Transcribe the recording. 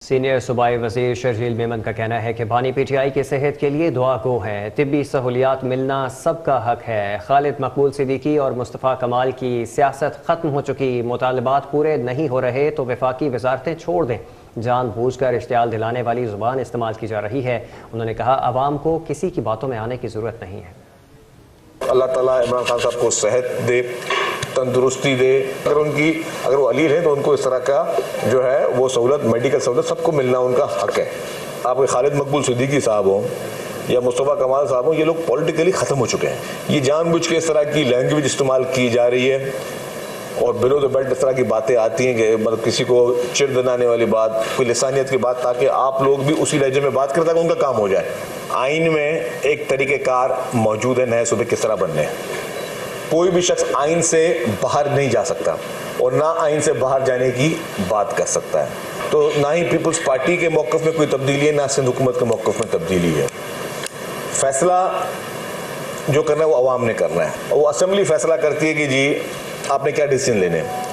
Senior सूबाई वज़ीर शर्जील मेमन का कहना है कि बानी पीटीआई की सेहत के लिए दुआ गो है। तिब्बी सहूलियात मिलना सबका हक है। खालिद मकबूल सिद्दीकी और मुस्तफ़ा कमाल की सियासत ख़त्म हो चुकी, मुतालबात पूरे नहीं हो रहे तो वफाकी वजारतें छोड़ दें। जानबूझकर इश्तियाल दिलाने वाली ज़ुबान इस्तेमाल की जा रही है। उन्होंने कहा, अवाम को किसी की बातों में आने की ज़रूरत नहीं है। अल्लाह ताला इमरान खान साहब को सेहत दे, तंदुरुस्ती दे। अगर वो अलील है तो उनको इस तरह का जो है वो सहूलत, मेडिकल सहूलत सबको मिलना उनका हक है। आपके खालिद मकबूल सिद्दीकी साहब हों या मुस्तफ़ा कमाल साहब हों, ये लोग पॉलिटिकली ख़त्म हो चुके हैं। ये जानबूझ के इस तरह की लैंग्वेज इस्तेमाल की जा रही है और बिलो द बेल्ट इस तरह की बातें आती हैं कि मतलब किसी को चिढ़ दिलाने वाली बात, कोई लिसानियत की बात, ताकि आप लोग भी उसी लहजे में बात करें ताकि उनका काम हो जाए। आइन में एक तरीक़ेकार मौजूद है नए सूबे किस तरह बनने। कोई भी शख्स आइन से बाहर नहीं जा सकता और ना आइन से बाहर जाने की बात कर सकता है। तो ना ही पीपल्स पार्टी के मौक़िफ़ में कोई तब्दीली है, ना सिंध हुकूमत के मौक़िफ़ में तब्दीली है। फैसला जो करना है वो अवाम ने करना है। वो असेंबली फैसला करती है कि जी आपने क्या डिसीजन लेने हैं।